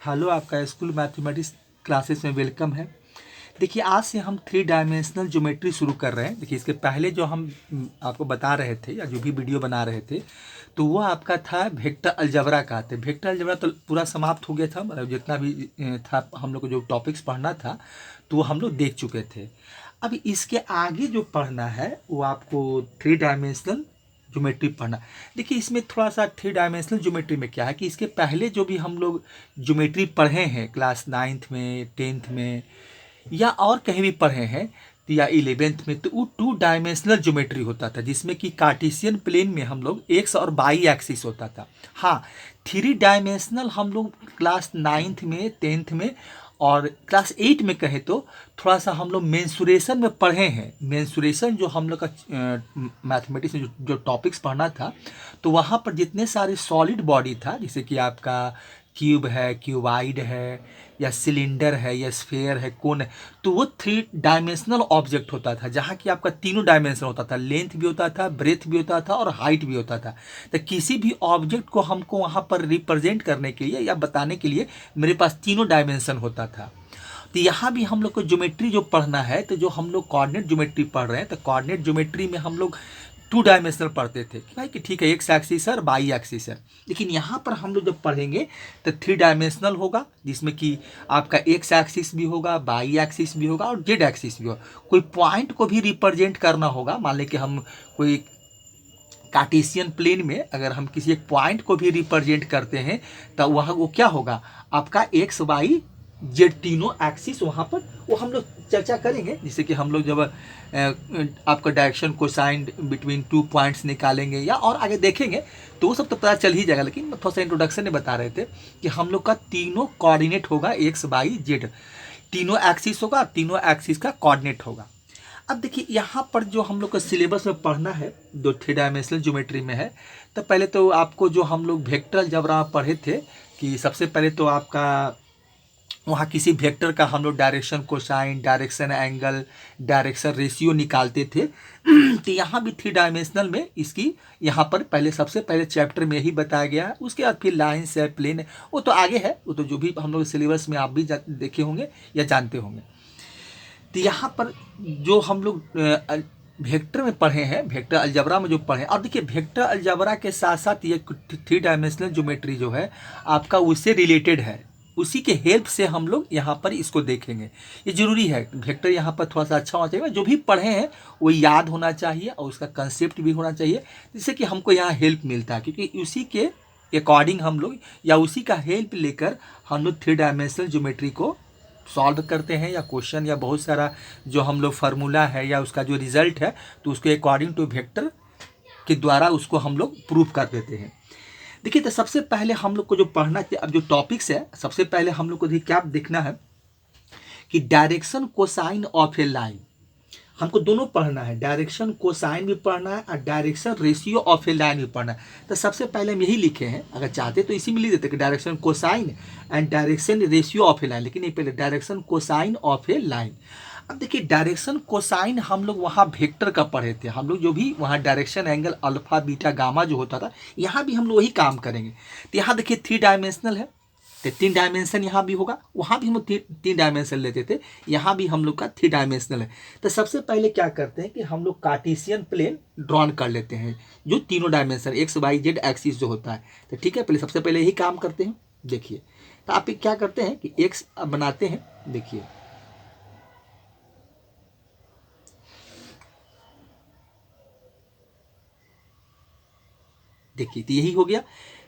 Hello, आपका school mathematics classes में welcome है। देखिए, आज से हम थ्री डायमेंशनल ज्योमेट्री शुरू कर रहे हैं। देखिए, इसके पहले जो हम आपको बता रहे थे या जो भी वीडियो बना रहे थे, तो वो आपका था वेक्टर अलजेब्रा का। तो वेक्टर अलजेब्रा तो पूरा समाप्त हो गया था, मतलब जितना भी था हम लोग को जो टॉपिक्स पढ़ना था तो वो हम लोग देख चुके थे। अब इसके आगे जो पढ़ना है वो आपको थ्री डायमेंशनल ज्योमेट्री पढ़ना। देखिए, इसमें थोड़ा सा थ्री डायमेंशनल ज्योमेट्री में क्या है कि इसके पहले जो भी हम लोग ज्योमेट्री पढ़े हैं क्लास 9th में, 10th में या और कहीं भी पढ़े हैं तो या 11th में, तो वो टू डायमेंशनल ज्योमेट्री होता था जिसमें कि कार्टेशियन प्लेन में हम लोग एक्स और वाई एक्सिस होता था। हाँ, थ्री डायमेंशनल हम लोग क्लास 9th में, 10th में और क्लास 8 में कहे तो थोड़ा सा हम लोग मेंसुरेशन में पढ़े हैं। मेंसुरेशन जो हम लोग का मैथमेटिक्स में जो टॉपिक्स पढ़ना था, तो वहाँ पर जितने सारे सॉलिड बॉडी था, जैसे कि आपका क्यूब है, क्यूबाइड है या सिलेंडर है या स्फेयर है, कोन है, तो वो थ्री डायमेंशनल ऑब्जेक्ट होता था जहाँ की आपका तीनों डायमेंशन होता था, लेंथ भी होता था, ब्रेथ भी होता था और हाइट भी होता था। तो किसी भी ऑब्जेक्ट को हमको वहाँ पर रिप्रेजेंट करने के लिए या बताने के लिए मेरे पास तीनों डायमेंशन होता था। तो यहाँ भी हम लोग को ज्योमेट्री जो पढ़ना है, तो जो हम लोग कोऑर्डिनेट ज्योमेट्री पढ़ रहे हैं, तो कोऑर्डिनेट ज्योमेट्री में हम लोग टू डायमेंशनल पढ़ते थे कि भाई कि ठीक है, एक्स एक्सिस है और वाई एक्सिस है। लेकिन यहाँ पर हम लोग जब पढ़ेंगे तो थ्री डायमेंशनल होगा जिसमें कि आपका एक्स एक्सिस भी होगा, वाई एक्सिस भी होगा और जेड एक्सिस भी होगा। कोई पॉइंट को भी रिप्रेजेंट करना होगा। मान लें कि हम कोई कार्टेशियन प्लेन में अगर हम किसी एक पॉइंट को भी रिप्रेजेंट करते हैं तो वह वो क्या होगा, आपका एक्स वाई जेड तीनों एक्सिस वहाँ पर वो हम लोग चर्चा करेंगे। जैसे कि हम लोग जब आपका direction cosine between two points निकालेंगे या और आगे देखेंगे तो वो सब तो पता चल ही जाएगा। लेकिन थोड़ा सा इंट्रोडक्शन में बता रहे थे कि हम लोग का तीनों कोऑर्डिनेट होगा, एक्स वाई जेड तीनों एक्सिस होगा, तीनों एक्सिस का कोऑर्डिनेट होगा। अब देखिए, यहाँ पर जो हम लोग का सिलेबस में पढ़ना है जो थ्री डायमेंशनल ज्योमेट्री में है, तो पहले तो आपको जो हम लोग वेक्टर अलजेब्रा पढ़े थे कि सबसे पहले तो आपका वहाँ किसी वेक्टर का हम लोग direction cosine, direction angle, direction ratio निकालते थे। तो यहाँ भी थ्री डायमेंशनल में इसकी यहाँ पर पहले सबसे पहले चैप्टर में ही बताया गया है। उसके बाद फिर लाइन्स है, प्लेन है, वो तो आगे है, वो तो जो भी हम लोग सिलेबस में आप भी देखे होंगे या जानते होंगे। तो यहाँ पर जो हम लोग वेक्टर में पढ़े हैं, वेक्टर अलजेब्रा में जो पढ़े, और देखिए वेक्टर अलजेब्रा के साथ साथ ये थ्री डायमेंशनल ज्योमेट्री जो है आपका उससे रिलेटेड है, उसी के हेल्प से हम लोग यहाँ पर इसको देखेंगे। ये जरूरी है, वेक्टर यहाँ पर थोड़ा सा अच्छा होना चाहिए, जो भी पढ़े हैं वो याद होना चाहिए और उसका कंसेप्ट भी होना चाहिए, जिससे कि हमको यहाँ हेल्प मिलता है। क्योंकि उसी के अकॉर्डिंग हम लोग या उसी का हेल्प लेकर हम लोग थ्री डायमेंशनल ज्योमेट्री को सॉल्व करते हैं या क्वेश्चन या बहुत सारा जो हम लोग फार्मूला है या उसका जो रिजल्ट है तो उसके अकॉर्डिंग टू वेक्टर के द्वारा उसको हम लोग प्रूव कर देते हैं। देखिए, तो सबसे पहले हम लोग को जो पढ़ना चाहिए, अब जो टॉपिक्स है, सबसे पहले हम लोग को क्या देखना है कि direction cosine of a line हमको दोनों पढ़ना है। डायरेक्शन कोसाइन भी पढ़ना है और direction ratio of a line भी पढ़ना है। तो सबसे पहले हम यही लिखे हैं, अगर चाहते तो इसी में लिख देते कि direction cosine and direction ratio of a line, लेकिन नहीं, पहले direction cosine of a line. अब देखिए, डायरेक्शन कोसाइन हम लोग वहाँ वेक्टर का पढ़े थे। हम लोग जो भी वहाँ direction angle alpha beta gamma जो होता था, यहाँ भी हम लोग वही काम करेंगे। तो यहाँ देखिए थ्री डायमेंशनल है तो तीन डायमेंशन यहाँ भी होगा, वहाँ भी हम तीन डायमेंशन लेते थे, यहाँ भी हम लोग का थ्री डायमेंशनल है। तो सबसे पहले क्या करते हैं कि हम लोग कार्टेशियन प्लेन ड्रॉन कर लेते हैं जो तीनों dimension X Y Z axis जो होता है। तो ठीक है, पहले सबसे पहले यही काम करते हैं। देखिए, तो आप क्या करते हैं कि एक्स बनाते हैं। देखिए, देखिए तो यही हो गया।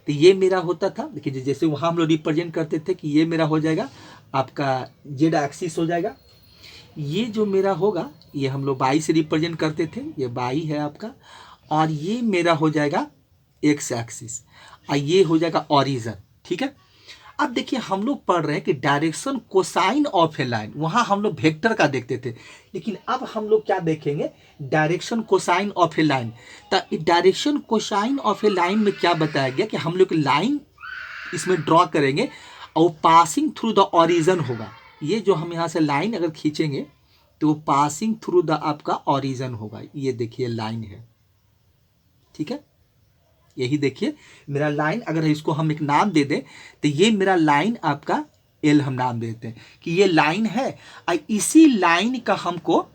तो ये मेरा होता था, देखिए जैसे वहाँ हम लोग रिप्रेजेंट करते थे कि ये मेरा हो जाएगा आपका जेड एक्सिस हो जाएगा। ये जो मेरा होगा ये हम लोग बाई से रिप्रेजेंट करते थे, ये बाई है आपका, और ये मेरा हो जाएगा एक्स एक्सिस और ये हो जाएगा ऑरिजन। ठीक है, अब देखिए हम लोग पढ़ रहे हैं कि direction cosine of a line, वहां हम लोग वेक्टर का देखते थे, लेकिन अब हम लोग क्या देखेंगे, direction cosine of a line. तो direction cosine of a line में क्या बताया गया कि हम लोग लाइन इसमें ड्रॉ करेंगे और पासिंग थ्रू द ऑरिजन होगा। ये जो हम यहाँ से लाइन अगर खींचेंगे तो पासिंग थ्रू द आपका ऑरिजन होगा। ये देखिए लाइन है, ठीक है, यही देखिए मेरा लाइन, अगर इसको हम एक नाम दे दें तो ये मेरा लाइन आपका एल हम नाम देते हैं कि ये लाइन है, और इसी लाइन का हमको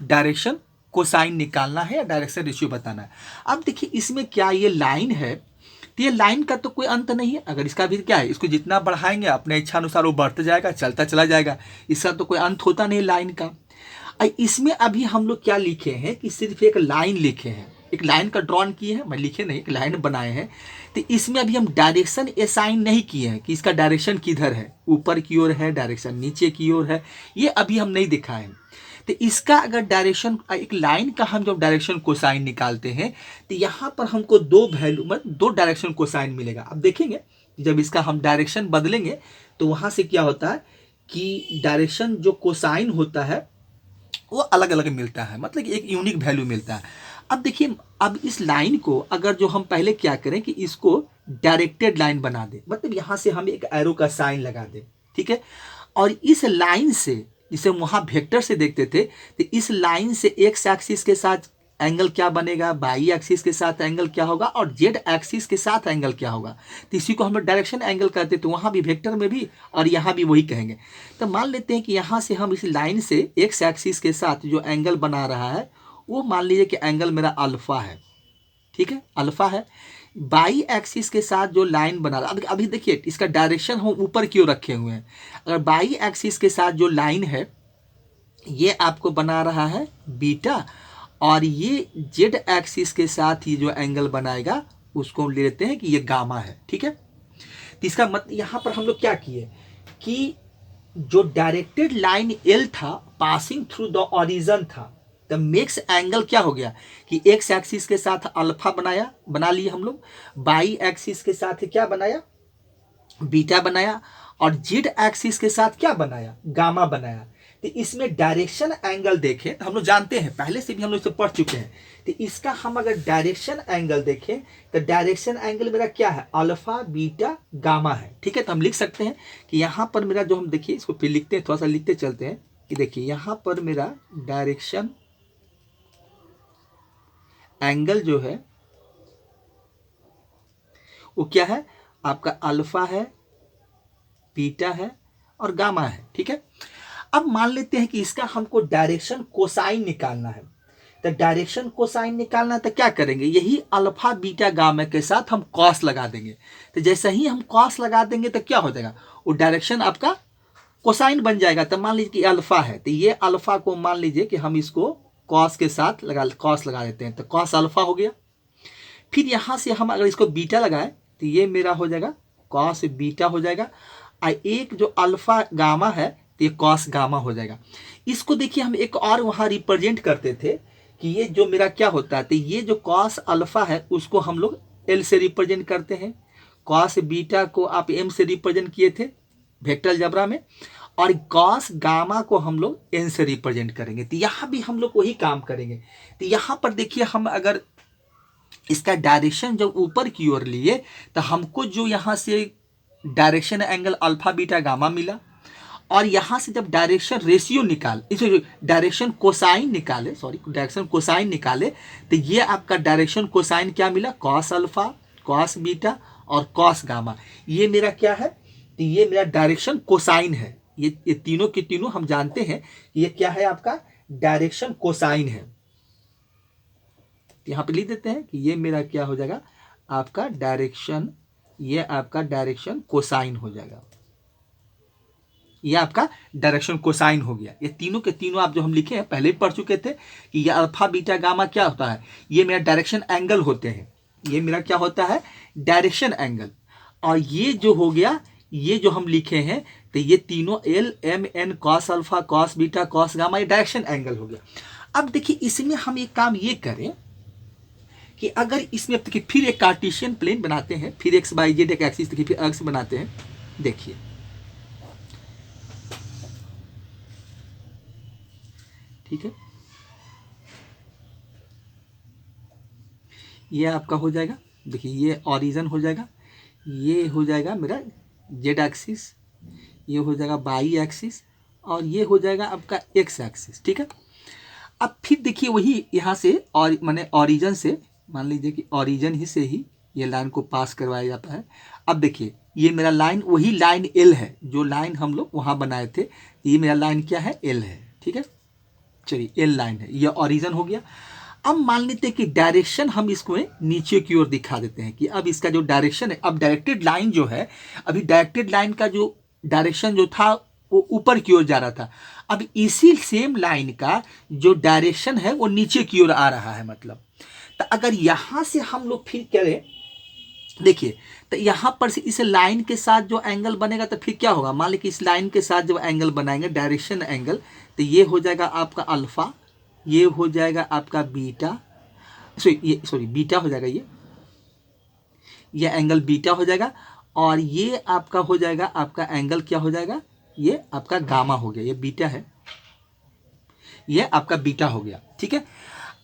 डायरेक्शन कोसाइन निकालना है या डायरेक्शन रेशियो बताना है। अब देखिए इसमें क्या ये लाइन है, तो ये लाइन का तो कोई अंत नहीं है। अगर इसका भी क्या है, इसको जितना बढ़ाएंगे अपने इच्छा अनुसार वो बढ़ता जाएगा, चलता चला जाएगा, इसका तो कोई अंत होता नहीं लाइन का। इसमें अभी हम लोग क्या लिखे हैं कि सिर्फ एक लाइन लिखे हैं, एक लाइन का ड्रॉन किए हैं, मैं लिखे नहीं, एक लाइन बनाए हैं। तो इसमें अभी हम डायरेक्शन असाइन नहीं किए हैं कि इसका डायरेक्शन किधर है, ऊपर की ओर है, डायरेक्शन नीचे की ओर है, ये अभी हम नहीं दिखाए। तो इसका अगर डायरेक्शन, एक लाइन का हम जब डायरेक्शन कोसाइन निकालते हैं तो यहाँ पर हमको दो वैल्यू मतलब दो डायरेक्शन कोसाइन मिलेगा। अब देखेंगे जब इसका हम डायरेक्शन बदलेंगे तो वहाँ से क्या होता है कि डायरेक्शन जो कोसाइन होता है वो अलग अलग मिलता है, मतलब कि एक यूनिक वैल्यू मिलता है। अब देखिए, अब इस लाइन को अगर जो हम पहले क्या करें कि इसको डायरेक्टेड लाइन बना दें, मतलब यहाँ से हम एक एरो का साइन लगा दें, ठीक है। और इस लाइन से, जिसे वहाँ वेक्टर से देखते थे, तो इस लाइन से एक्स एक्सिस के साथ एंगल क्या बनेगा, वाई एक्सिस के साथ एंगल क्या होगा, और जेड एक्सिस के साथ एंगल क्या होगा। तो इसी को हम लोग डायरेक्शन एंगल कहते हैं, तो वहाँ भी वेक्टर में भी और यहाँ भी वही कहेंगे। तो मान लेते हैं कि यहाँ से हम इस लाइन से एक्स एक्सिस के साथ जो एंगल बना रहा है वो मान लीजिए कि एंगल मेरा अल्फा है, ठीक है, अल्फा है। बाई एक्सिस के साथ जो लाइन बना रहा है, अभी देखिए इसका डायरेक्शन हम ऊपर की ओर रखे हुए हैं। अगर बाई एक्सिस के साथ जो लाइन है ये आपको बना रहा है बीटा, और ये जेड एक्सिस के साथ ये जो एंगल बनाएगा उसको हम ले लेते हैं कि ये गामा है, ठीक है। तो इसका मतलब यहाँ पर हम लोग क्या किए कि जो डायरेक्टेड लाइन एल था पासिंग थ्रू द ओरिजिन था, द मेक्स एंगल क्या हो गया कि एक्स एक्सिस के साथ अल्फा बना लिए हम लोग, बाई एक्सिस के साथ क्या बनाया, बीटा बनाया, और जेड एक्सिस के साथ क्या बनाया, गामा बनाया। तो इसमें डायरेक्शन एंगल देखें तो हम लोग जानते हैं, पहले से भी हम लोग इसे पढ़ चुके हैं। तो इसका हम अगर डायरेक्शन एंगल देखें तो डायरेक्शन एंगल मेरा क्या है, अल्फा बीटा गामा है, ठीक है। तो हम लिख सकते हैं कि यहाँ पर मेरा जो हम देखिए इसको फिर लिखते हैं, थोड़ा सा लिखते चलते हैं कि देखिए यहाँ पर मेरा डायरेक्शन एंगल जो है वो क्या है आपका, अल्फा है, बीटा है और गामा है, ठीक है। अब मान लेते हैं कि इसका हमको डायरेक्शन कोसाइन निकालना है। तो डायरेक्शन कोसाइन निकालना है तो क्या करेंगे, यही अल्फा बीटा गामा के साथ हम कॉस लगा देंगे। तो जैसे ही हम कॉस लगा देंगे तो क्या हो जाएगा, वो डायरेक्शन आपका कोसाइन बन जाएगा। तो मान लीजिए कि अल्फा है, तो ये अल्फा को मान लीजिए कि हम इसको कॉस के साथ कॉस लगा देते हैं, तो कॉस अल्फा हो गया। फिर यहाँ से हम अगर इसको बीटा लगाए तो ये मेरा हो जाएगा कॉस बीटा हो जाएगा, और एक जो अल्फा गामा है तो ये कॉस गामा हो जाएगा। इसको देखिए हम एक और वहाँ रिप्रेजेंट करते थे कि ये जो मेरा क्या होता है, तो ये जो कॉस अल्फा है उसको हम लोग एल से रिप्रेजेंट करते हैं, कॉस बीटा को आप एम से रिप्रेजेंट किए थे वेक्टर अलजेब्रा में, और कॉस गामा को हम लोग एन से रिप्रेजेंट करेंगे। तो यहाँ भी हम लोग वही काम करेंगे। तो यहाँ पर देखिए हम अगर इसका डायरेक्शन जब ऊपर की ओर लिए तो हमको जो यहाँ से direction angle alpha beta gamma मिला, और यहाँ से जब डायरेक्शन रेशियो इसे डायरेक्शन कोसाइन निकाले तो ये आपका डायरेक्शन कोसाइन क्या मिला, कॉस अल्फा, कॉस बीटा और कॉस गामा। ये मेरा क्या है, तो ये मेरा डायरेक्शन कोसाइन है। ये तीनों के तीनों हम जानते हैं ये क्या है, आपका डायरेक्शन कोसाइन है। यहाँ पे लिख देते हैं कि ये मेरा क्या हो जाएगा, आपका डायरेक्शन, ये आपका डायरेक्शन कोसाइन हो जाएगा। ये आपका डायरेक्शन कोसाइन हो गया। ये तीनों के तीनों आप जो हम लिखे हैं पहले भी पढ़ चुके थे कि ये अल्फा बीटा गामा क्या होता है, ये मेरा डायरेक्शन एंगल होते हैं। ये मेरा क्या होता है, डायरेक्शन एंगल। और ये जो हो गया, ये जो हम लिखे हैं तो ये तीनों L M N cos alpha cos beta cos gamma, ये डायरेक्शन एंगल हो गया। अब देखिए इसमें हम एक काम ये करें कि अगर इसमें देखिए फिर एक कार्टेशियन प्लेन बनाते हैं, फिर एक्स बाई जेड एक एक्सिस देखिए फिर एक्स बनाते हैं। देखिए ठीक है, ये आपका हो जाएगा, देखिए ये ओरिजिन हो जाएगा, ये हो जाएगा मेरा जेड एक्सिस, ये हो जाएगा बाई एक्सिस, और ये हो जाएगा आपका एक्स एक्सिस, ठीक है। अब फिर देखिए वही यहाँ से और माने ओरिजिन से मान लीजिए कि ओरिजिन ही से ही ये लाइन को पास करवाया जाता है। अब देखिए ये मेरा लाइन वही लाइन एल है जो लाइन हम लोग वहाँ बनाए थे, ये मेरा लाइन क्या है, एल है, ठीक है। चलिए एल लाइन है, ये ओरिजिन हो गया। अब मान लेते हैं कि डायरेक्शन हम इसको नीचे की ओर दिखा देते हैं कि अब इसका जो डायरेक्शन है, अब डायरेक्टेड लाइन जो है, अभी डायरेक्टेड लाइन का जो डायरेक्शन जो था वो ऊपर की ओर जा रहा था, अब इसी सेम लाइन का जो डायरेक्शन है वो नीचे की ओर आ रहा है। मतलब तो अगर यहाँ से हम लोग फिर करें, देखिए तो यहाँ पर से इस लाइन के साथ जो एंगल बनेगा तो फिर क्या होगा, मान लीजिए इस लाइन के साथ जो एंगल बनाएंगे डायरेक्शन एंगल, तो ये हो जाएगा आपका अल्फा, ये हो जाएगा आपका बीटा, सॉरी बीटा हो जाएगा, ये एंगल बीटा हो जाएगा, और ये आपका हो जाएगा आपका एंगल क्या हो जाएगा, ये आपका गामा हो गया, ये बीटा है, ये आपका बीटा हो गया, ठीक है।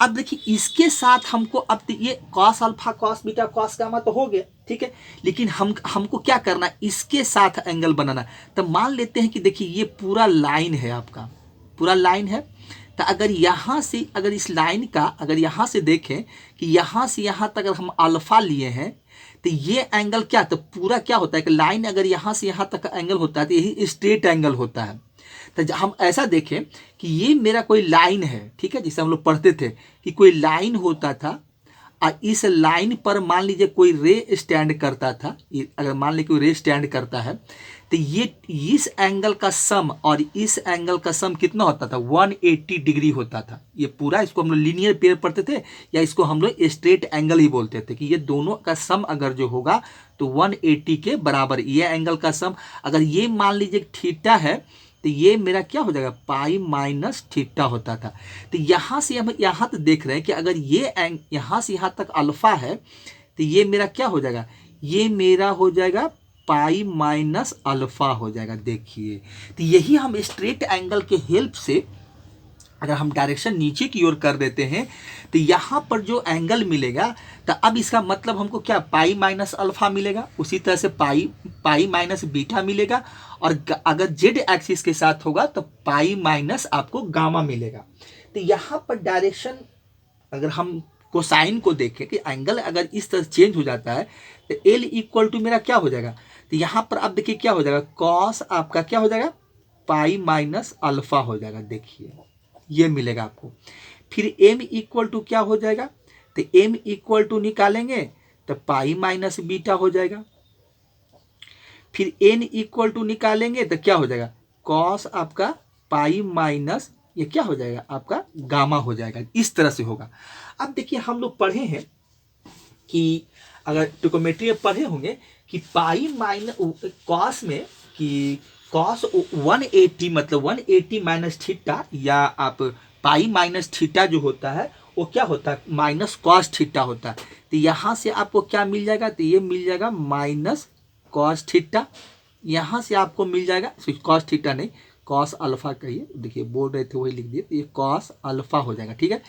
अब देखिए इसके साथ हमको अब ये cos alpha cos beta cos gamma तो हो गया, ठीक है, लेकिन हमको क्या करना है, इसके साथ एंगल बनाना। तो मान लेते हैं कि देखिए ये पूरा लाइन है, आपका पूरा लाइन है। तो अगर यहाँ से, अगर इस लाइन का अगर यहाँ से देखें कि यहाँ से यहाँ तक अगर हम अल्फा लिए हैं तो ये एंगल क्या, तो पूरा क्या होता है कि लाइन अगर यहाँ से यहाँ तक एंगल होता है तो यही स्ट्रेट एंगल होता है। तो हम ऐसा देखें कि ये मेरा कोई लाइन है, ठीक है, जिसे हम लोग पढ़ते थे कि कोई लाइन होता था और इस लाइन पर मान लीजिए कोई रे स्टैंड करता था, अगर मान लीजिए कोई रे स्टैंड करता है तो ये इस एंगल का सम और इस एंगल का सम कितना होता था, 180 डिग्री होता था। ये पूरा, इसको हम लोग लीनियर पेयर पढ़ते थे या इसको हम लोग स्ट्रेट एंगल ही बोलते थे कि ये दोनों का सम अगर जो होगा तो 180 के बराबर, ये एंगल का सम अगर ये मान लीजिए थीटा है तो ये मेरा क्या हो जाएगा, पाई माइनस थीटा होता था। तो यहाँ से हम यहाँ तक देख रहे हैं कि अगर ये यहाँ से यहाँ तक अल्फा है तो ये मेरा क्या हो जाएगा, ये मेरा हो जाएगा पाई माइनस अल्फा हो जाएगा। देखिए तो यही हम स्ट्रेट एंगल के हेल्प से अगर हम डायरेक्शन नीचे की ओर कर देते हैं तो यहाँ पर जो एंगल मिलेगा तो अब इसका मतलब हमको क्या, पाई माइनस अल्फा मिलेगा, उसी तरह से पाई माइनस बीटा मिलेगा, और अगर जेड एक्सिस के साथ होगा तो पाई माइनस आपको गामा मिलेगा। तो यहाँ पर डायरेक्शन अगर हम कोसाइन को देखें कि एंगल अगर इस तरह चेंज हो जाता है तो एल इक्वल टू मेरा क्या हो जाएगा, तो यहाँ पर अब देखिए क्या हो जाएगा, कॉस आपका क्या हो जाएगा, पाई माइनस अल्फा हो जाएगा। देखिए ये मिलेगा आपको। फिर m इक्वल टू क्या हो जाएगा, तो m इक्वल टू निकालेंगे तो पाई माइनस बीटा हो जाएगा। फिर n इक्वल टू निकालेंगे तो क्या हो जाएगा, कॉस आपका पाई माइनस ये क्या हो जाएगा आपका गामा हो जाएगा। इस तरह से होगा। अब देखिए हम लोग पढ़े हैं कि अगर ट्रिग्नोमेट्री में पढ़े होंगे कि पाई माइनस कॉस में कि कॉस 180 मतलब 180 माइनस थीटा, या आप पाई माइनस थीटा जो होता है वो क्या होता है, माइनस कॉस थीटा होता है। तो यहाँ से आपको क्या मिल जाएगा, तो ये मिल जाएगा माइनस कॉस थीटा, यहाँ से आपको मिल जाएगा कॉस थीटा नहीं कॉस अल्फा कहिए, देखिए बोल रहे थे वही लिख दिए, तो ये कॉस अल्फा हो जाएगा, ठीक है।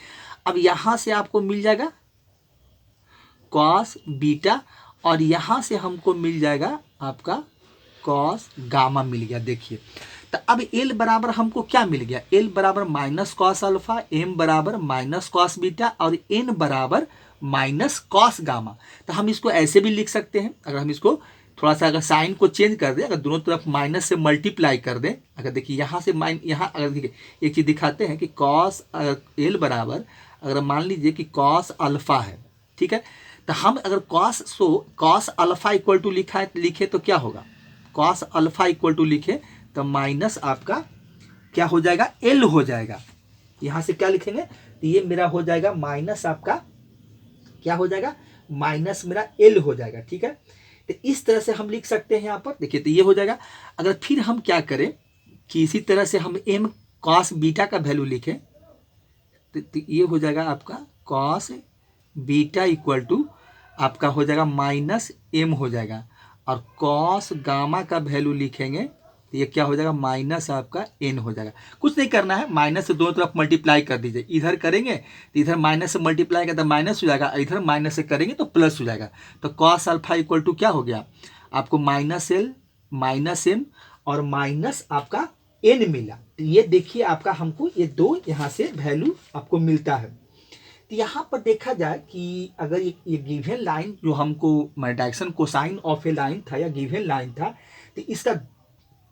अब यहाँ से आपको मिल जाएगा कॉस बीटा, और यहाँ से हमको मिल जाएगा आपका कॉस गामा मिल गया। देखिए तो अब एल बराबर हमको क्या मिल गया, एल बराबर माइनस कॉस अल्फा, एम बराबर माइनस कॉस बीटा, और एन बराबर माइनस कॉस गामा। तो हम इसको ऐसे भी लिख सकते हैं, अगर हम इसको थोड़ा सा अगर साइन को चेंज कर दें, अगर दोनों तरफ माइनस से मल्टीप्लाई कर दें, अगर देखिए यहाँ से यहाँ अगर देखिए एक चीज़ दिखाते हैं कि कॉस एल बराबर अगर मान लीजिए कि कॉस अल्फा है, ठीक है, तो हम अगर कॉस अल्फा इक्वल टू लिखे तो क्या होगा, कॉस अल्फा इक्वल टू लिखे तो माइनस आपका क्या हो जाएगा, एल हो जाएगा। यहाँ से क्या लिखेंगे, तो ये मेरा हो जाएगा माइनस आपका क्या हो जाएगा, माइनस मेरा एल हो जाएगा, ठीक है। तो इस तरह से हम लिख सकते हैं यहाँ पर। देखिए तो ये हो जाएगा। अगर फिर हम क्या करें कि इसी तरह से हम एम कॉस बीटा का वैल्यू लिखें तो ये हो जाएगा आपका कॉस बीटा इक्वल टू आपका हो जाएगा माइनस एम हो जाएगा, और कॉस गामा का वैल्यू लिखेंगे तो ये क्या हो जाएगा, माइनस आपका एन हो जाएगा। कुछ नहीं करना है, माइनस से दोनों तरफ मल्टीप्लाई कर दीजिए, इधर करेंगे तो इधर माइनस से मल्टीप्लाई करते माइनस हो जाएगा, इधर माइनस से करेंगे तो प्लस हो जाएगा। तो कॉस अल्फा इक्वल टू क्या हो गया आपको, माइनस एल माइनस एम और माइनस आपका एन मिला। तो ये देखिए आपका हमको ये दो यहाँ से वैल्यू आपको मिलता है। तो यहाँ पर देखा जाए कि अगर ये गिवन लाइन जो हमको direction cosine of a line था या गिवन लाइन था, तो इसका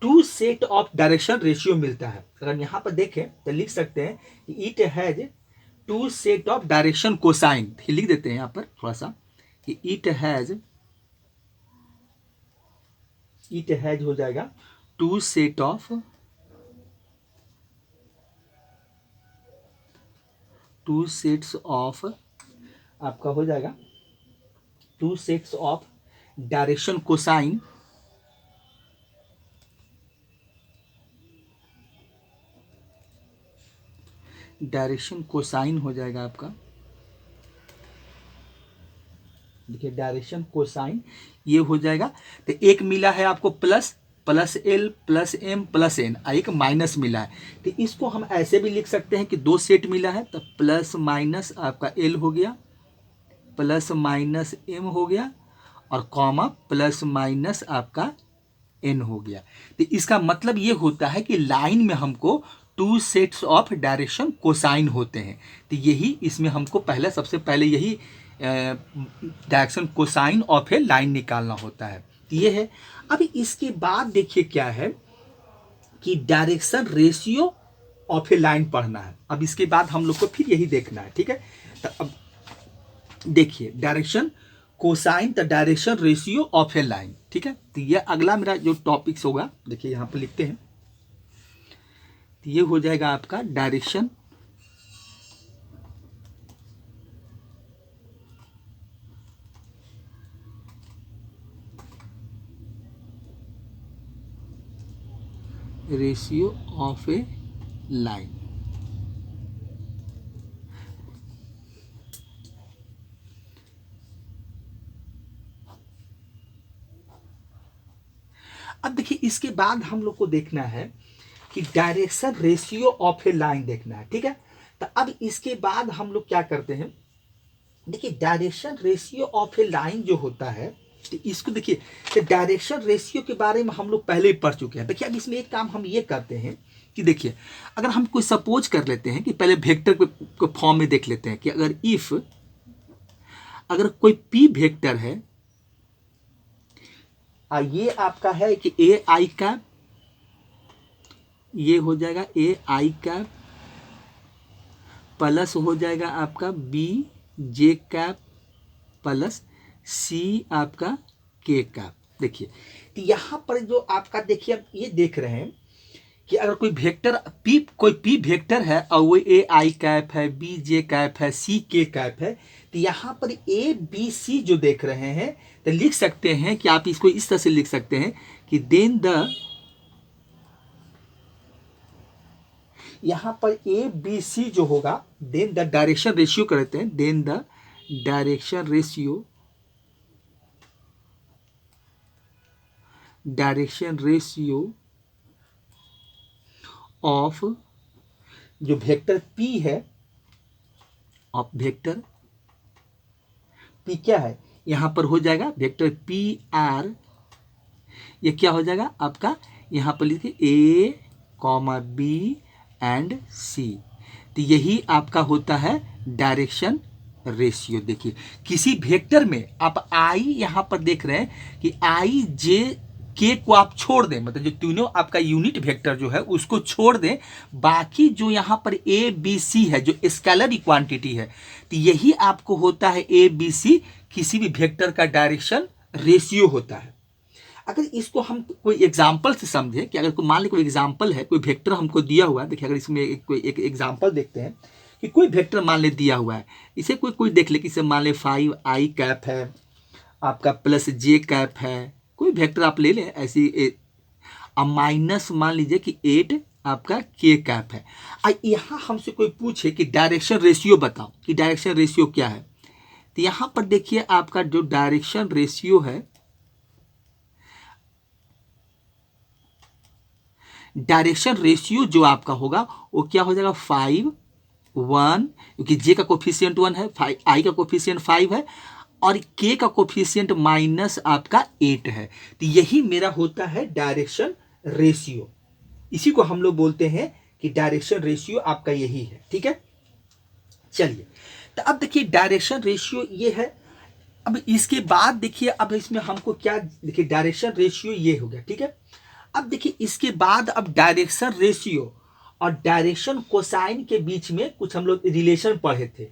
two set of direction ratio मिलता है। अगर यहाँ पर देखें तो लिख सकते हैं कि it has two set of direction cosine, लिख देते हैं यहाँ पर थोड़ा सा कि इट हैज हो जाएगा टू सेट्स ऑफ आपका हो जाएगा two sets of direction cosine हो जाएगा आपका, देखिए डायरेक्शन कोसाइन ये हो जाएगा। तो एक मिला है आपको plus L plus M plus N, एक माइनस मिला है। तो इसको हम ऐसे भी लिख सकते हैं कि दो सेट मिला है तो प्लस माइनस आपका एल हो गया, प्लस माइनस एम हो गया, और कॉमा प्लस माइनस आपका एन हो गया। तो इसका मतलब ये होता है कि लाइन में हमको two sets of direction cosine होते हैं। तो यही इसमें हमको सबसे पहले यही direction cosine of a line निकालना होता है। तो ये है। अभी इसके बाद देखिए क्या है कि direction ratio of a line पढ़ना है। अब इसके बाद हम लोग को फिर यही देखना है, ठीक है। तो अब देखिए direction cosine the direction ratio of a line, ठीक है। तो ये अगला मेरा जो टॉपिक्स होगा, देखिए यहाँ पर लिखते हैं, तो ये हो जाएगा आपका direction ratio of a line. अब देखिए इसके बाद हम लोग को देखना है कि direction ratio of a line देखना है, ठीक है। तो अब इसके बाद हम लोग क्या करते हैं, देखिए direction ratio of a line जो होता है, तो इसको देखिए, तो डायरेक्शन रेशियो के बारे में हम लोग पहले ही पढ़ चुके हैं। देखिए अब इसमें एक काम हम ये करते हैं कि देखिए अगर हम कोई सपोज कर लेते हैं कि पहले वेक्टर को फॉर्म में देख लेते हैं कि अगर कोई पी वेक्टर है, ये आपका है कि ए आई कैप, ये हो जाएगा ए आई कैप प्लस हो जाएगा आपका बी जे कैप प्लस सी आपका के कैप। देखिए तो यहाँ पर जो आपका देखिए अब ये देख रहे हैं कि अगर कोई वेक्टर कोई पी वेक्टर है और वो ए आई कैप है, बी जे कैप है, सी के कैप है, तो यहाँ पर ए बी सी जो देख रहे हैं तो लिख सकते हैं कि आप इसको इस तरह से लिख सकते हैं कि देन द, यहाँ पर ए बी सी जो होगा, देन द डायरेक्शन रेशियो करते हैं, then the direction ratio of जो वेक्टर पी है, ऑफ वेक्टर पी क्या है, यहां पर हो जाएगा वेक्टर पी आर, ये क्या हो जाएगा आपका, यहां पर लिखिए ए कॉमा बी एंड सी। तो यही आपका होता है डायरेक्शन रेशियो। देखिए किसी वेक्टर में आप आई यहां पर देख रहे हैं कि आई जे के को आप छोड़ दें, मतलब जो तीनों आपका यूनिट वेक्टर जो है उसको छोड़ दें, बाकी जो यहां पर ए बी सी है जो स्केलर क्वांटिटी है, तो यही आपको होता है ए बी सी, किसी भी वेक्टर का डायरेक्शन रेशियो होता है। अगर इसको हम कोई एग्जाम्पल से समझें कि अगर मान लीजिए कोई एग्जाम्पल है, कोई वेक्टर हमको दिया हुआ है, देखिए अगर इसमें कोई एक एग्जाम्पल देखते हैं कि कोई वेक्टर मान ले दिया हुआ है, इसे कोई देख ले कि इसे मान ले 5 आई कैप है आपका प्लस जे कैप है, कोई वेक्टर आप ले लें ऐसी, अब माइनस मान लीजिए कि 8 आपका के कैप है। यहाँ हमसे कोई पूछे कि डायरेक्शन रेशियो बताओ कि डायरेक्शन रेशियो क्या है, तो यहाँ पर देखिए आपका जो डायरेक्शन रेशियो है, डायरेक्शन रेशियो जो आपका होगा वो क्या हो जाएगा 5 1, क्योंकि जे का कोफिशिएंट 1 है, आई का कोफिशिएंट 5 है और के का कोफिशिएंट माइनस आपका 8 है। तो यही मेरा होता है डायरेक्शन रेशियो, इसी को हम लोग बोलते हैं कि डायरेक्शन रेशियो आपका यही है, ठीक है। चलिए तो अब देखिए डायरेक्शन रेशियो ये है। अब इसके बाद देखिए, अब इसमें हमको क्या, देखिए डायरेक्शन रेशियो ये हो गया, ठीक है। अब देखिए इसके बाद अब डायरेक्शन रेशियो और डायरेक्शन कोसाइन के बीच में कुछ हम लोग रिलेशन पढ़े थे।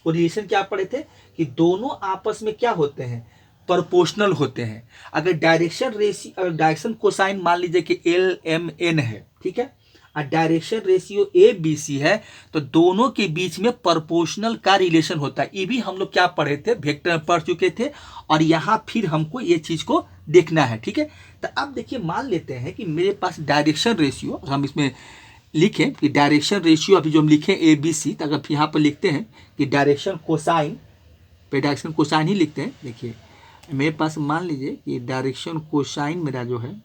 वो रिलेशन क्या पढ़े थे कि दोनों आपस में क्या होते हैं, प्रोपोर्शनल होते हैं। अगर डायरेक्शन रेशियो, अगर डायरेक्शन कोसाइन मान लीजिए कि एल एम एन है, ठीक है, और direction ratio A B C है, तो दोनों के बीच में प्रोपोर्शनल का रिलेशन होता है। ये भी हम लोग क्या पढ़े थे, वेक्टर में पढ़ चुके थे, और यहाँ फिर हमको ये चीज को देखना है, ठीक है। तो अब देखिए मान लेते हैं कि मेरे पास डायरेक्शन रेशियो, हम इसमें लिखें कि डायरेक्शन रेशियो, अभी जो हम लिखें ए बी सी, तो अगर यहाँ पर लिखते हैं कि डायरेक्शन कोसाइन, पे डायरेक्शन कोसाइन ही लिखते हैं। देखिए मेरे पास मान लीजिए कि डायरेक्शन कोसाइन मेरा जो है,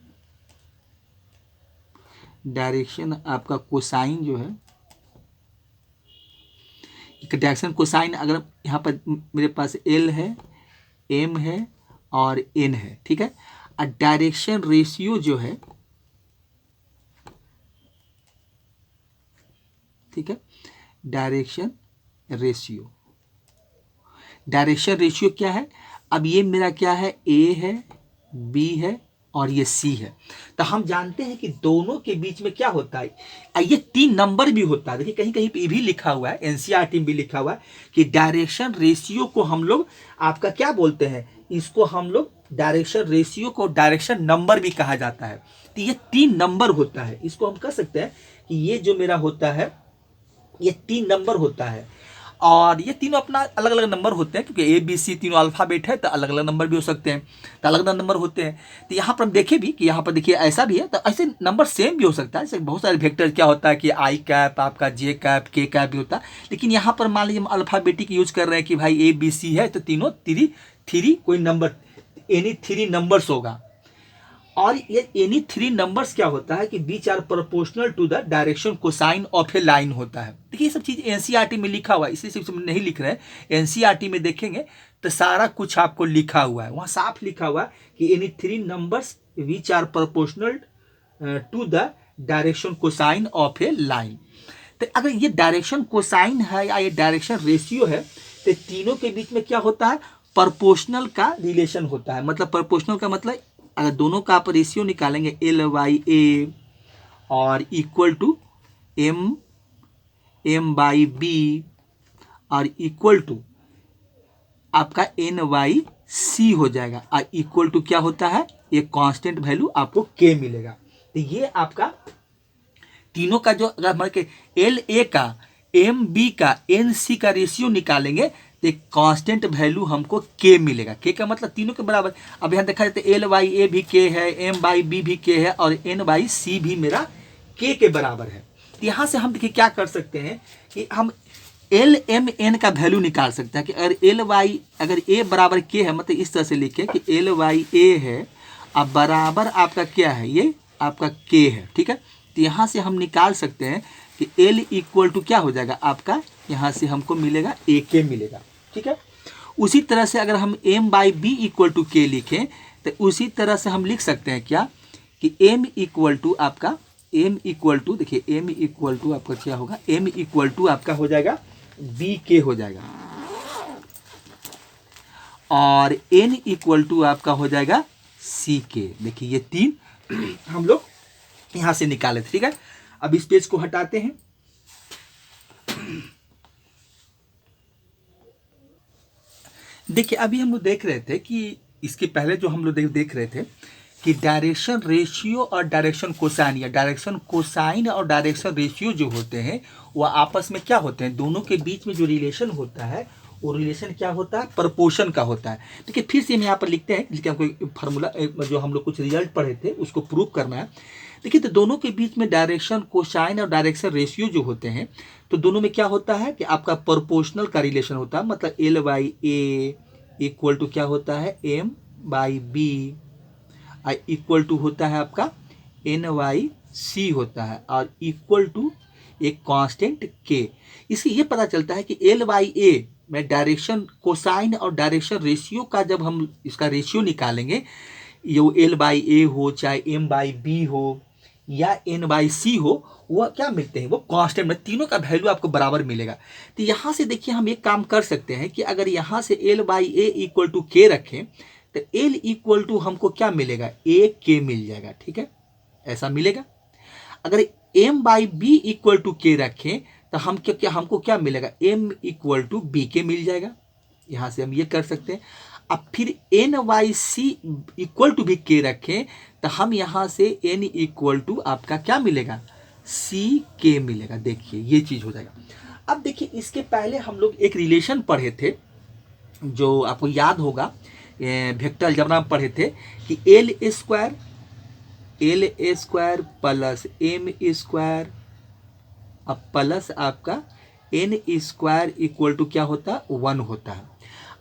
डायरेक्शन आपका कोसाइन जो है, डायरेक्शन कोसाइन अगर यहाँ पर मेरे पास एल है, एम है और एन है, ठीक है। और डायरेक्शन रेशियो जो है, ठीक है, डायरेक्शन रेशियो, डायरेक्शन रेशियो क्या है, अब ये मेरा क्या है, ए है, बी है और ये सी है। तो हम जानते हैं कि दोनों के बीच में क्या होता है, ये 3 नंबर भी होता है। देखिए कहीं कहीं पे भी लिखा हुआ है, एनसीईआरटी में भी लिखा हुआ है कि डायरेक्शन रेशियो को हम लोग आपका क्या बोलते हैं, इसको हम लोग डायरेक्शन रेशियो को डायरेक्शन नंबर भी कहा जाता है। तो ये 3 नंबर होता है, इसको हम कह सकते हैं कि ये जो मेरा होता है ये 3 नंबर होता है। और ये तीनों अपना अलग अलग नंबर होते हैं, क्योंकि ए बी सी तीनों अल्फाबेट है, तो अलग अलग नंबर भी हो सकते हैं, तो अलग अलग नंबर होते हैं। तो यहाँ पर हम देखें भी कि यहाँ पर देखिए ऐसा भी है, तो ऐसे नंबर सेम भी हो सकता है। जैसे बहुत सारे वेक्टर क्या होता है कि आई कैप, आपका जे कैप, के कैप भी होता है, लेकिन यहाँ पर मान लीजिए हम अल्फाबेटिक यूज कर रहे हैं कि भाई ए बी सी है, तो तीनों थ्री कोई नंबर, एनी 3 नंबर्स होगा। और ये एनी 3 नंबर्स क्या होता है कि बीच are proportional to the direction cosine of a line होता है। देखिए ये सब चीज एनसीईआरटी में लिखा हुआ है, इसलिए सिर्फ नहीं लिख रहे हैं, एनसीईआरटी में देखेंगे तो सारा कुछ आपको लिखा हुआ है, वहां साफ लिखा हुआ है कि any 3 numbers which are proportional to the direction cosine of a line. तो अगर ये डायरेक्शन कोसाइन है या ये डायरेक्शन रेशियो है, तो तीनों के बीच में क्या होता है, प्रोपोर्शनल का रिलेशन होता है। मतलब प्रोपोर्शनल का मतलब अगर दोनों का आप रेशियो निकालेंगे एल बाई ए और equal to M by B और इक्वल टू आपका एन बाई सी हो जाएगा, और इक्वल टू क्या होता है, ये कांस्टेंट वैल्यू आपको के मिलेगा। तो ये आपका तीनों का जो, अगर मान के एल ए का, एम बी का, एन सी का रेशियो निकालेंगे तो एक कांस्टेंट वैल्यू हमको के मिलेगा। के का मतलब तीनों के बराबर। अब यहाँ देखा जाए तो एल बाई ए भी के है, एम बाई बी भी के है और एन बाई सी भी मेरा के बराबर है। तो यहाँ से हम देखिए क्या कर सकते हैं कि हम एल एम एन का वैल्यू निकाल सकते हैं कि अगर एल वाई, अगर ए बराबर के है, मतलब इस तरह से लिखे कि एल वाई ए है अब बराबर आपका क्या है, ये आपका के है, ठीक है। तो यहाँ से हम निकाल सकते हैं कि एल इक्वल टू क्या हो जाएगा आपका, यहाँ से हमको मिलेगा ए के मिलेगा, ठीक है। उसी तरह से अगर हम M by B equal to K लिखें तो उसी तरह से हम लिख सकते हैं क्या कि एम इक्वल टू आपका, एम इक्वल टू, देखिए एम इक्वल टू आपका क्या होगा, एम इक्वल टू आपका हो जाएगा बी के हो जाएगा, और एन इक्वल टू आपका हो जाएगा सी के। देखिए ये 3 हम लोग यहां से निकाले थे, ठीक है। अब इस पेज को हटाते हैं। देखिए अभी हम लोग देख रहे थे कि इसके पहले जो हम लोग देख रहे थे कि डायरेक्शन रेशियो और डायरेक्शन कोसाइन, या डायरेक्शन कोसाइन और डायरेक्शन रेशियो जो होते हैं वो आपस में क्या होते हैं, दोनों के बीच में जो रिलेशन होता है वो रिलेशन क्या होता है, प्रपोर्शन का होता है। देखिए फिर से हम यहाँ पर लिखते हैं, जिसके हमको फार्मूला जो हम लोग कुछ रिजल्ट पढ़े थे उसको प्रूव करना है। देखिए तो दोनों के बीच में डायरेक्शन कोसाइन और डायरेक्शन रेशियो जो होते हैं, तो दोनों में क्या होता है कि आपका प्रोपोर्शनल का रिलेशन होता है। मतलब L by A equal to क्या होता है, M by B, equal to होता है आपका एन वाई सी होता है, और इक्वल टू एक कांस्टेंट के। इससे ये पता चलता है कि एल बाई ए में डायरेक्शन कोसाइन और डायरेक्शन रेशियो का जब हम इसका रेशियो निकालेंगे, ये एल बाई ए हो चाहे एम बाई बी हो या एन बाई सी हो, वह क्या मिलते हैं, वो कांस्टेंट में, तीनों का वैल्यू आपको बराबर मिलेगा। तो यहाँ से देखिए हम एक काम कर सकते हैं कि अगर यहाँ से L by A equal to K रखें तो एल इक्वल टू हमको क्या मिलेगा, ए के मिल जाएगा, ठीक है, ऐसा मिलेगा। अगर M by B equal to K रखें तो हम हमको क्या मिलेगा, एम इक्वल टू बी के मिल जाएगा। यहाँ से हम ये कर सकते हैं। अब फिर N by C equal to भी के रखें तो हम यहाँ से एन इक्वल टू आपका क्या मिलेगा, सी के मिलेगा। देखिए ये चीज़ हो जाएगा। अब देखिए इसके पहले हम लोग एक रिलेशन पढ़े थे जो आपको याद होगा, वेक्टर अलजेब्रा में पढ़े थे कि L square plus M square अब प्लस आपका एन स्क्वायर इक्वल टू क्या होता है, 1 होता है।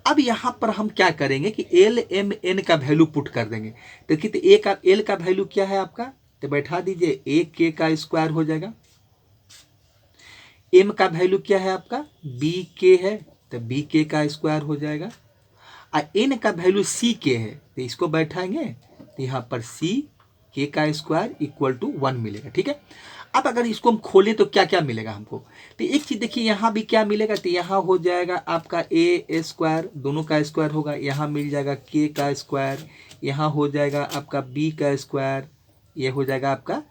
अब यहाँ पर हम क्या करेंगे कि एल एम एन का वैल्यू पुट कर देंगे। देखिए तो ए का एल का वैल्यू क्या है आपका, तो बैठा दीजिए, ए के का स्क्वायर हो जाएगा। एम का वैल्यू क्या है आपका, बी के है, तो बी के का स्क्वायर हो जाएगा। और एन का वैल्यू सी के है, तो इसको बैठाएंगे तो यहाँ पर सी के का स्क्वायर इक्वल टू 1 मिलेगा, ठीक है। अब अगर इसको हम खोलें तो क्या क्या मिलेगा हमको, तो एक चीज देखिए यहाँ भी क्या मिलेगा, तो यहाँ हो जाएगा आपका ए स्क्वायर, दोनों का स्क्वायर होगा, यहाँ मिल जाएगा के का स्क्वायर, यहाँ हो जाएगा आपका बी का स्क्वायर, ये हो जाएगा आपका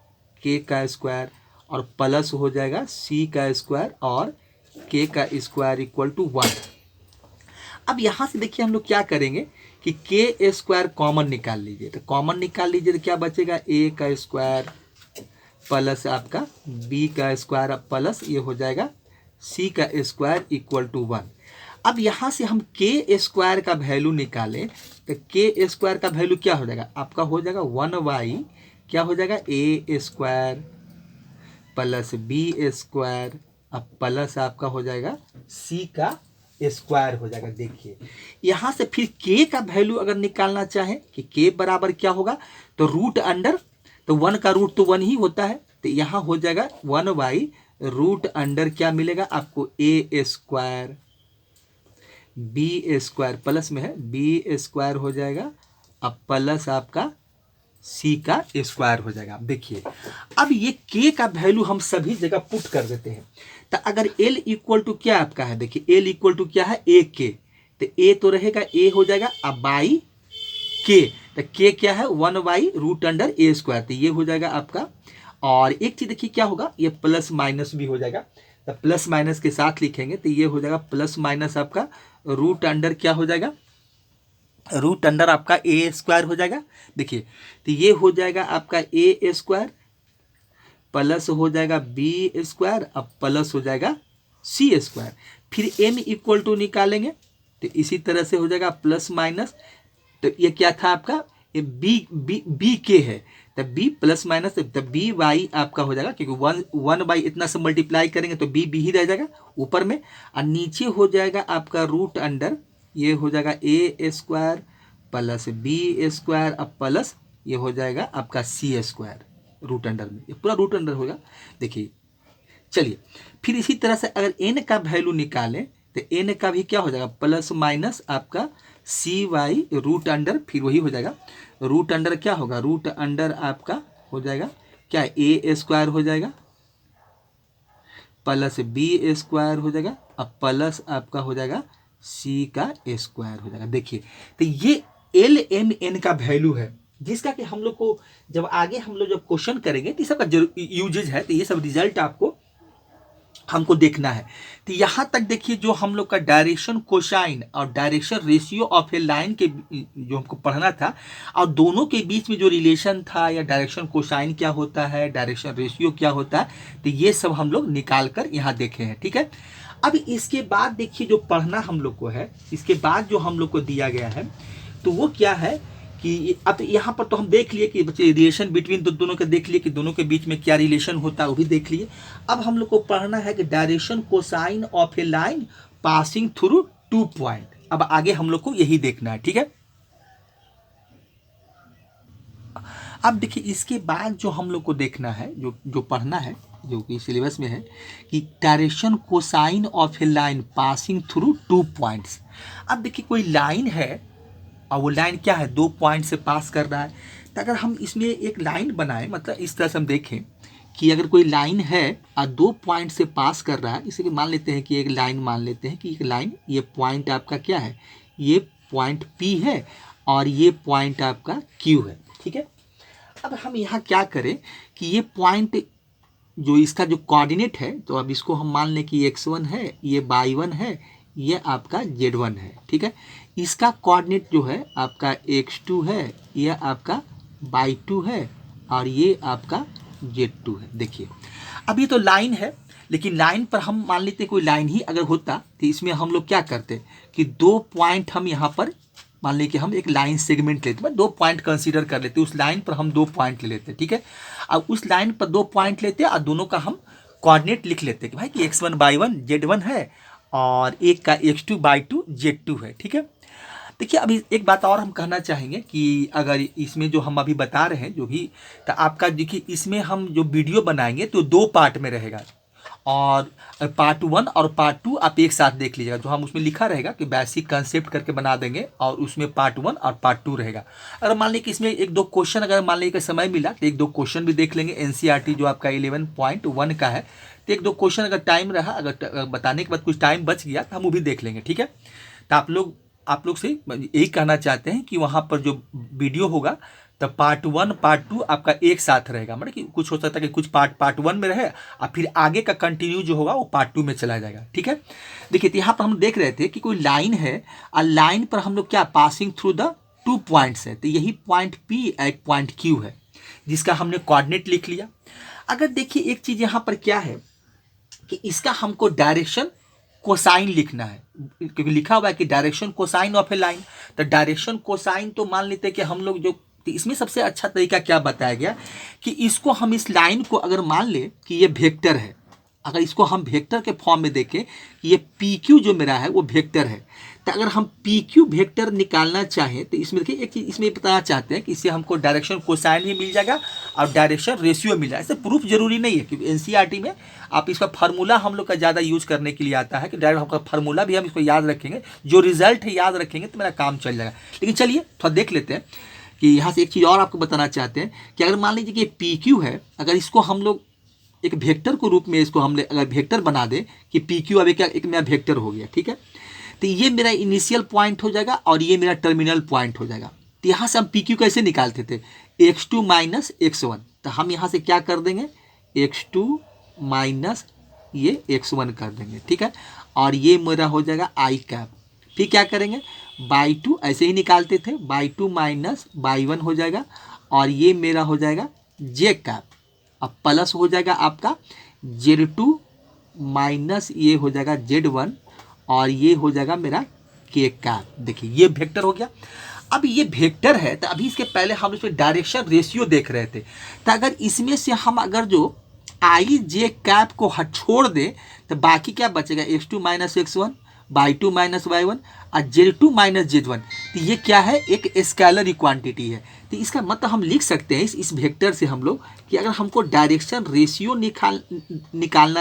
के का स्क्वायर, और प्लस हो जाएगा सी का स्क्वायर और के का स्क्वायर इक्वल टू 1। अब यहाँ से देखिए हम लोग क्या करेंगे कि के स्क्वायर कॉमन निकाल लीजिए, तो कॉमन निकाल लीजिए तो क्या बचेगा, ए का स्क्वायर प्लस आपका बी का स्क्वायर प्लस ये हो जाएगा सी का स्क्वायर इक्वल टू 1। अब यहाँ से हम के स्क्वायर का वैल्यू निकालें तो के स्क्वायर का वैल्यू क्या हो जाएगा आपका, हो जाएगा 1/, क्या हो जाएगा, ए स्क्वायर प्लस बी स्क्वायर अब प्लस आपका हो जाएगा सी का स्क्वायर हो जाएगा। देखिए यहाँ से फिर के का वैल्यू अगर निकालना चाहें कि के बराबर क्या होगा, तो रूट अंडर, तो 1 का रूट तो 1 ही होता है, तो यहाँ हो जाएगा 1/√, क्या मिलेगा आपको, ए स्क्वायर बी स्क्वायर प्लस में है बी स्क्वायर हो जाएगा, अब प्लस आपका सी का स्क्वायर हो जाएगा। देखिए अब ये के का वैल्यू हम सभी जगह पुट कर देते हैं। तो अगर एल इक्वल टू क्या आपका है, देखिए एल इक्वल टू क्या है, ए के, तो ए तो रहेगा, ए हो जाएगा अब बाई के, तो के क्या है, 1/√a², तो ये हो जाएगा आपका। और एक चीज देखिए क्या होगा, ये प्लस माइनस भी हो जाएगा, तो प्लस माइनस के साथ लिखेंगे तो ये हो जाएगा प्लस माइनस आपका √, क्या हो जाएगा, √, आपका a² हो जाएगा। देखिए तो ये हो जाएगा आपका ए स्क्वायर प्लस हो जाएगा बी स्क्वायर अब प्लस हो जाएगा सी स्क्वायर। फिर m इक्वल टू निकालेंगे तो इसी तरह से हो जाएगा प्लस माइनस, तो ये क्या था आपका, ये बी के है, तो बी प्लस माइनस, तो बी वाई आपका हो जाएगा, क्योंकि 1 इतना से मल्टीप्लाई करेंगे तो बी ही रह जाएगा ऊपर में, और नीचे हो जाएगा आपका √, ये हो जाएगा ए स्क्वायर प्लस बी स्क्वायर अब प्लस ये हो जाएगा आपका सी स्क्वायर √, में ये पूरा √, होगा। देखिए चलिए फिर इसी तरह से अगर n का वैल्यू निकालें तो n का भी क्या हो जाएगा, प्लस माइनस आपका सी वाई √, फिर वही हो जाएगा √, क्या होगा, √, आपका हो जाएगा क्या, ए स्क्वायर हो जाएगा प्लस बी स्क्वायर हो जाएगा अब प्लस आपका हो जाएगा सी का स्क्वायर हो जाएगा। देखिए तो ये एल एम एन का वैल्यू है, जिसका कि हम लोग को जब आगे हम लोग जब क्वेश्चन करेंगे तो सबका यूजेज है, तो ये सब रिजल्ट आपको हमको देखना है। तो यहाँ तक देखिए जो हम लोग का डायरेक्शन कोसाइन और direction ratio of a line के जो हमको पढ़ना था, और दोनों के बीच में जो रिलेशन था, या डायरेक्शन कोसाइन क्या होता है, डायरेक्शन रेशियो क्या होता है, तो ये सब हम लोग निकाल कर यहाँ देखे हैं, ठीक है। अब इसके बाद देखिए जो पढ़ना हम लोग को है, इसके बाद जो हम लोग को दिया गया है तो वो क्या है कि अब यहाँ पर तो हम देख लिए कि बच्चे रिलेशन बिटवीन दोनों के देख लिए कि दोनों के बीच में क्या रिलेशन होता है वो भी देख लिए। अब हम लोग को पढ़ना है कि direction cosine of a line passing through 2 point. अब आगे हम लोग को यही देखना है, ठीक है। अब देखिए इसके बाद जो हम लोग को देखना है, जो पढ़ना है, जो कि सिलेबस में है कि direction cosine of a line passing through 2 points. अब देखिए कोई लाइन है और वो लाइन क्या है, 2 पॉइंट से पास कर रहा है, तो अगर हम इसमें एक लाइन बनाएं, मतलब इस तरह से हम देखें कि अगर कोई लाइन है और 2 पॉइंट से पास कर रहा है, इसे कि मान लेते हैं कि एक लाइन, मान लेते हैं कि एक लाइन, ये पॉइंट आपका क्या है, ये पॉइंट P है और ये पॉइंट आपका Q है, ठीक है। अब हम यहाँ क्या करें कि ये पॉइंट जो इसका जो कोऑर्डिनेट है, तो अब इसको हम मान लें कि x1 है, ये y1 है, ये आपका z1 है, ठीक है। इसका कोऑर्डिनेट जो है आपका x2 है, ये आपका y2 है और ये आपका z2 है। देखिए अब ये तो लाइन है, लेकिन लाइन पर हम मान लेते कोई लाइन ही अगर होता तो इसमें हम लोग क्या करते कि 2 पॉइंट हम यहाँ पर मान लें कि हम एक लाइन सेगमेंट लेते, 2 पॉइंट कंसीडर कर लेते, उस लाइन पर हम 2 पॉइंट ले लेते, ठीक है। अब उस लाइन पर 2 पॉइंट लेते और दोनों का हम कोऑर्डिनेट लिख लेते कि भाई कि x1 y1 z1 है और एक का x2 y2 z2 है, ठीक है। देखिए अभी एक बात और हम कहना चाहेंगे कि अगर इसमें जो हम अभी बता रहे हैं जो भी, तो आपका देखिए इसमें हम जो वीडियो बनाएंगे तो 2 पार्ट में रहेगा, और पार्ट 1 और पार्ट 2 आप एक साथ देख लीजिएगा। जो हम उसमें लिखा रहेगा कि बेसिक कंसेप्ट करके बना देंगे और उसमें पार्ट 1 और पार्ट 2 रहेगा। अगर मान लीजिए कि इसमें 1-2 क्वेश्चन अगर मान लीजिए समय मिला तो 1-2 क्वेश्चन भी देख लेंगे। एनसीईआरटी जो आपका 11.1 का है, तो 1-2 क्वेश्चन अगर टाइम रहा, अगर बताने के बाद कुछ टाइम बच गया तो हम वो भी देख लेंगे, ठीक है। तो आप लोग से यही कहना चाहते हैं कि वहाँ पर जो वीडियो होगा तो पार्ट 1 पार्ट 2 आपका एक साथ रहेगा, मतलब कि कुछ हो सकता है कि कुछ पार्ट 1 में रहे और फिर आगे का कंटिन्यू जो होगा वो पार्ट 2 में चला जाएगा, ठीक है। देखिए तो यहाँ पर हम देख रहे थे कि कोई लाइन है और लाइन पर हम लोग क्या पासिंग थ्रू द 2 पॉइंट्स है, तो यही पॉइंट P एक पॉइंट Q है जिसका हमने कोऑर्डिनेट लिख लिया। अगर देखिए एक चीज़ यहाँ पर क्या है कि इसका हमको डायरेक्शन कोसाइन लिखना है, क्योंकि लिखा हुआ है कि direction cosine of a line. तो डायरेक्शन कोसाइन तो मान लेते हैं कि हम लोग जो, तो इसमें सबसे अच्छा तरीका क्या बताया गया कि इसको हम इस लाइन को अगर मान ले कि ये वेक्टर है, अगर इसको हम वेक्टर के फॉर्म में देखें कि ये PQ जो मेरा है वो वेक्टर है, तो अगर हम PQ वेक्टर निकालना चाहें तो इसमें देखिए एक चीज़ इसमें बताना चाहते हैं कि इससे हमको डायरेक्शन कोसाइन भी मिल जाएगा और डायरेक्शन रेशियो मिल जाएगा। इससे प्रूफ जरूरी नहीं है, क्योंकि एनसीईआरटी में आप इसका फार्मूला हम लोग का ज़्यादा यूज़ करने के लिए आता है कि डायरेक्ट हमका फार्मूला भी हम इसको याद रखेंगे, जो रिजल्ट है याद रखेंगे तो मेरा काम चल जाएगा। लेकिन चलिए थोड़ा देख लेते हैं कि यहाँ से एक चीज़ और आपको बताना चाहते हैं कि अगर मान लीजिए कि PQ है, अगर इसको हम लोग एक वेक्टर को रूप में इसको हमने अगर वेक्टर बना दे कि PQ अब एक मेरा वेक्टर हो गया, ठीक है। तो ये मेरा इनिशियल पॉइंट हो जाएगा और ये मेरा टर्मिनल पॉइंट हो जाएगा। तो यहाँ से हम PQ कैसे निकालते थे, x2 माइनस x1, तो हम यहाँ से क्या कर देंगे x2 माइनस ये x1 कर देंगे, ठीक है। और ये मेरा हो जाएगा I कैप। फिर क्या करेंगे y2 ऐसे ही निकालते थे, y2 माइनस y1 हो जाएगा और ये मेरा हो जाएगा j कैप। अब प्लस हो जाएगा आपका z2 माइनस ये हो जाएगा z1 और ये हो जाएगा मेरा k कैप। देखिए ये वेक्टर हो गया। अब ये वेक्टर है तो अभी इसके पहले हम इसमें डायरेक्शन रेशियो देख रहे थे, तो अगर इसमें से हम अगर जो आई जे कैप को छोड़ दे तो बाकी क्या बचेगा x2 minus x1, y2 minus y1 और z2 माइनस z1। तो ये क्या है, एक स्केलर क्वांटिटी है। तो इसका मतलब हम लिख सकते हैं इस वेक्टर से हम लोग कि अगर हमको डायरेक्शन रेशियो निकालना